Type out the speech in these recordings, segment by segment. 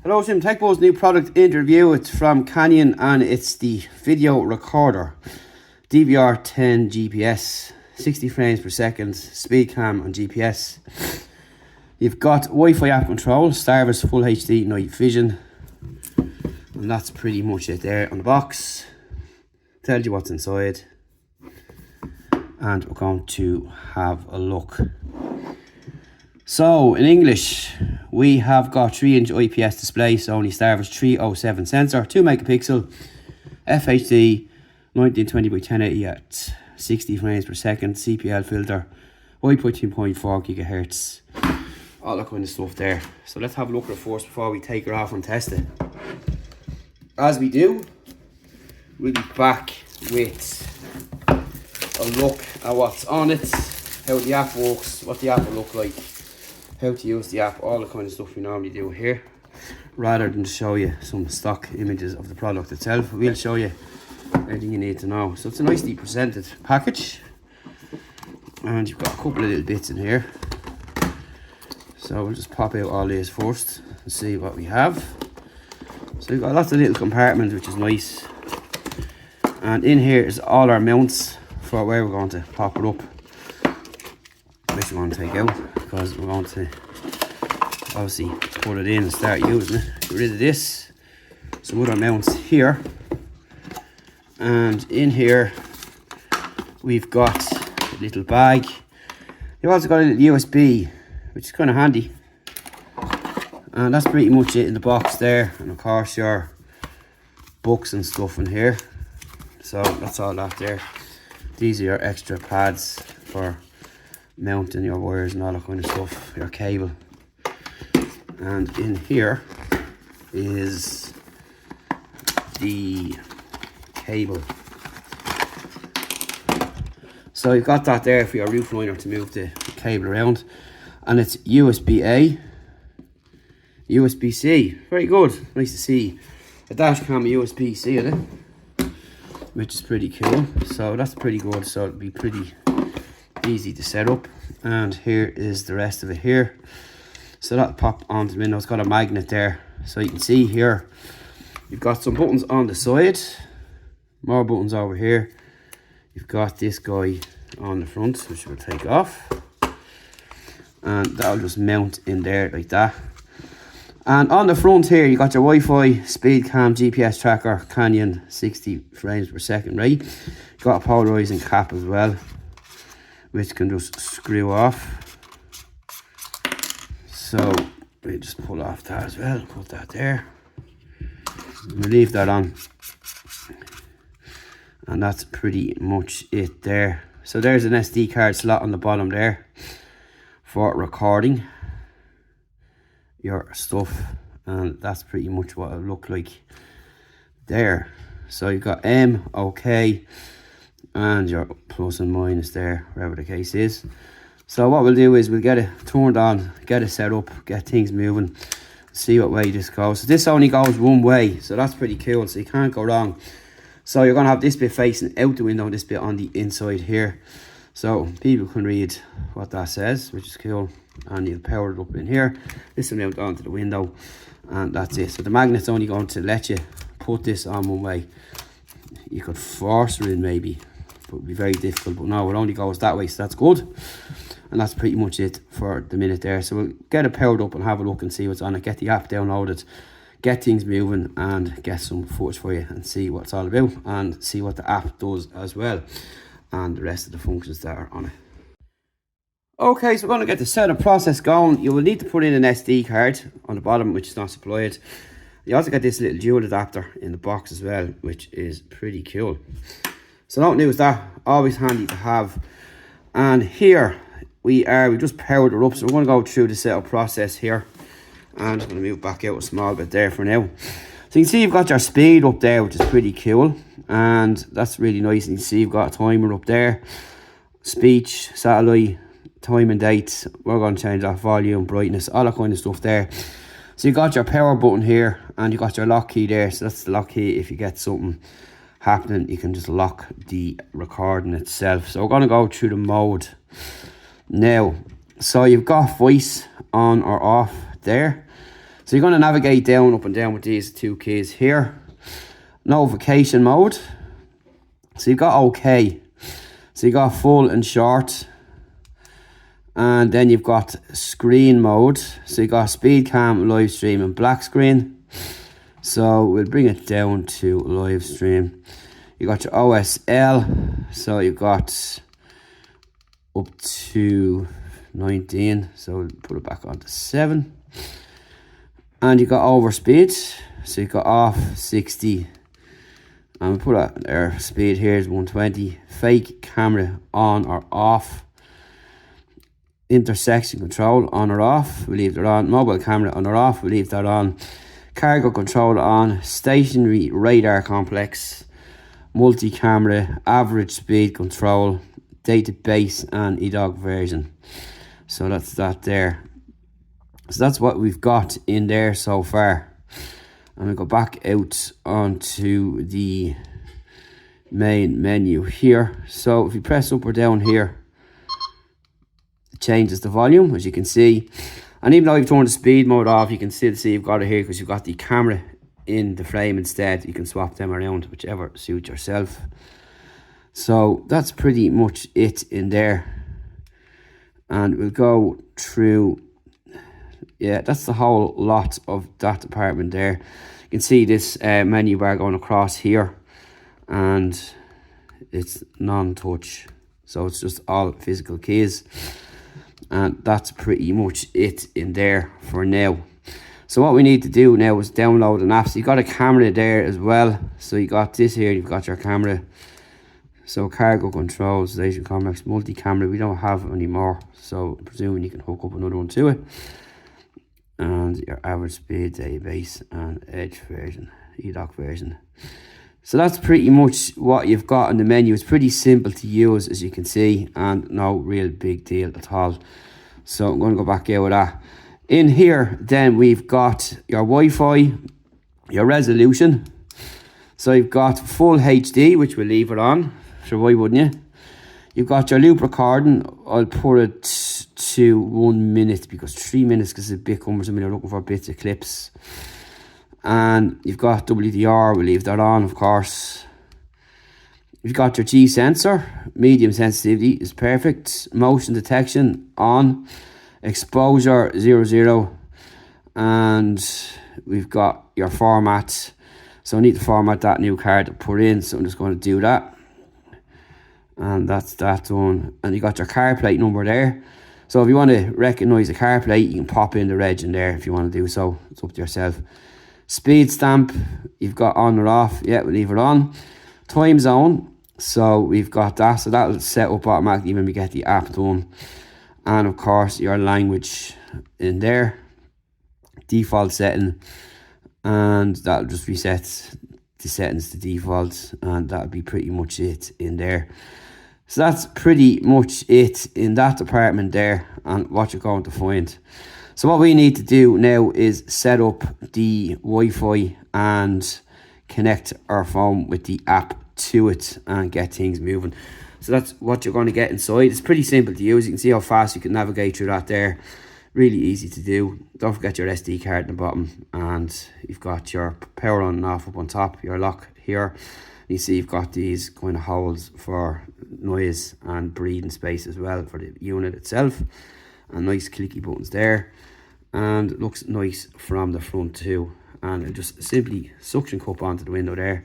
Hello, Tim. TechBo's new product interview. It's from Canon and it's the video recorder. DVR10 GPS, 60 frames per second, speed cam and GPS. You've got Wi-Fi app control, Starvis Full HD night vision. And that's pretty much it there on the box. Tells you what's inside. And we're going to have a look. So, in English, we have got 3-inch IPS display, Sony Starvis 307 sensor, 2 megapixel, FHD, 1920 by 1080 at 60 frames per second, CPL filter, Wi-Fi 2.4 gigahertz, all that kind of stuff there. So let's have a look at it first before we take it off and test it. As we do, we'll be back with a look at what's on it, how the app works, what the app will look like, how to use the app, all the kind of stuff we normally do here, rather than show you some stock images of the product itself. We'll show you everything you need to know. So it's a nicely presented package, and you've got a couple of little bits in here. So we'll just pop out all these first and see what we have. So we've got lots of little compartments, which is nice, and in here is all our mounts for where we're going to pop it up, which we're going to take out, because we're going to obviously put it in and start using it. Get rid of this, some other mounts here, and in here we've got a little bag. You've also got a little USB, which is kind of handy, and that's pretty much it in the box there. And of course your books and stuff in here. So that's all that there. These are your extra pads for mounting your wires and all that kind of stuff, your cable. And in here is the cable. So you've got that there for your roof liner to move the cable around, and it's USB-A, USB-C. Very good. Nice to see a dash cam USB-C in it, which is pretty cool. So that's pretty good. So it'll be pretty easy to set up. And here is the rest of it here. So that'll pop onto the window. It's got a magnet there, so you can see here you've got some buttons on the side, more buttons over here. You've got this guy on the front, which we'll take off, and that'll just mount in there like that. And on the front here you got your Wi-Fi, speed cam, GPS tracker, Canon 60 frames per second, right? You've got a polarizing cap as well, which can just screw off. So we just pull off that as well, put that there, we'll leave that on, and that's pretty much it there. So there's an SD card slot on the bottom there for recording your stuff, and that's pretty much what it'll look like there. So you've got M, OK, and your plus and minus there, wherever the case is. So what we'll do is we'll get it turned on, get it set up, get things moving, see what way this goes. So this only goes one way, so that's pretty cool, so you can't go wrong. So you're going to have this bit facing out the window and this bit on the inside here, so people can read what that says, which is cool. And you'll power it up in here. This will mount onto the window, and that's it. So the magnet's only going to let you put this on one way. You could force it in maybe, but it would be very difficult. But no, it only goes that way, so that's good. And that's pretty much it for the minute there. So we'll get it powered up and have a look and see what's on it. Get the app downloaded, get things moving, and get some footage for you and see what it's all about, and see what the app does as well, and the rest of the functions that are on it. Okay, so we're going to get the setup process going. You will need to put in an SD card on the bottom, which is not supplied. You also get this little dual adapter in the box as well, which is pretty cool. So don't lose that, always handy to have. And here we just powered it up, so we're going to go through the setup process here. And I'm just going to move back out a small bit there for now. So you can see you've got your speed up there, which is pretty cool, and that's really nice. And you can see you've got a timer up there, speech, satellite, time and date. We're going to change that, volume, brightness, all that kind of stuff there. So you got your power button here, and you got your lock key there. So that's the lock key. If you get something happening, you can just lock the recording itself. So we're going to go through the mode now. So you've got voice on or off there. So you're going to navigate down, up and down with these two keys here. Notification mode. So you've got OK. So you got full and short. And then you've got screen mode. So you got speed cam, live stream and black screen. So we'll bring it down to live stream. You got your OSL. So you've got up to 19. So we'll put it back on to 7. And you got overspeed. So you got off 60. And we'll put our speed here is 120. Fake camera on or off. Intersection control on or off, we leave that on. Mobile camera on or off, we leave that on. Cargo control on. Stationary radar complex. Multi-camera, average speed control, database and eDog version. So that's that there. So that's what we've got in there so far. And we go back out onto the main menu here. So if you press up or down here, changes the volume, as you can see. And even though you've turned the speed mode off, you can still see you've got it here because you've got the camera in the frame instead. You can swap them around, whichever suits yourself. So that's pretty much it in there. And we'll go through, yeah, that's the whole lot of that department there. You can see this menu bar going across here, and it's non-touch, so it's just all physical keys. And that's pretty much it in there for now. So what we need to do now is download an app. So you got a camera there as well. So you got this here, you've got your camera. So cargo controls, station complex, multi-camera, we don't have anymore. So presuming you can hook up another one to it. And your average speed, database and edge version, eDoc version. So that's pretty much what you've got in the menu. It's pretty simple to use, as you can see, and no real big deal at all. So I'm going to go back out with that. In here, then we've got your Wi-Fi, your resolution. So you've got full HD, which we'll leave it on. Sure, why wouldn't you? You've got your loop recording. I'll put it to 1 minute because 3 minutes is a bit cumbersome when you're looking for bits of clips. And you've got WDR, we'll leave that on, of course. You've got your G sensor, medium sensitivity is perfect. Motion detection on. Exposure 00. And we've got your format. So I need to format that new card to put in, so I'm just going to do that. And that's that done. And you got your car plate number there. So if you want to recognise the car plate, you can pop in the reg in there if you want to do so. It's up to yourself. Speed stamp, you've got on or off. Yeah, we'll leave it on. Time zone, so we've got that. So that'll set up automatically when we get the app done. And of course, your language in there. Default setting. And that'll just reset the settings to default. And that'll be pretty much it in there. So that's pretty much it in that department there and what you're going to find. So what we need to do now is set up the Wi-Fi and connect our phone with the app to it and get things moving. So that's what you're going to get inside. It's pretty simple to use. You can see how fast you can navigate through that there. Really easy to do. Don't forget your SD card at the bottom, and you've got your power on and off up on top, your lock here. You see you've got these kind of holes for noise and breathing space as well for the unit itself, and nice clicky buttons there, and it looks nice from the front too. And it just simply suction cup onto the window there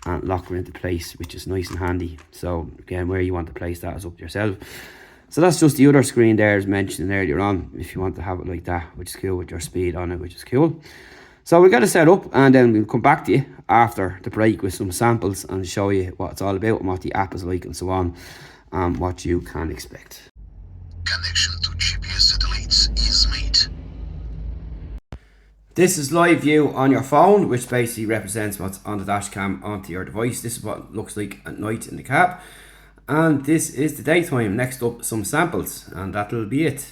and lock it into place, which is nice and handy. So again, where you want to place that is up to yourself. So that's just the other screen there as mentioned earlier on, if you want to have it like that, which is cool, with your speed on it, which is cool. So we've got to set up, and then we'll come back to you after the break with some samples and show you what it's all about and what the app is like and so on, and what you can expect. Connection to GPS satellites is made. This is live view on your phone, which basically represents what's on the dash cam onto your device. This is what it looks like at night in the cab. And this is the daytime. Next up, some samples, and that'll be it.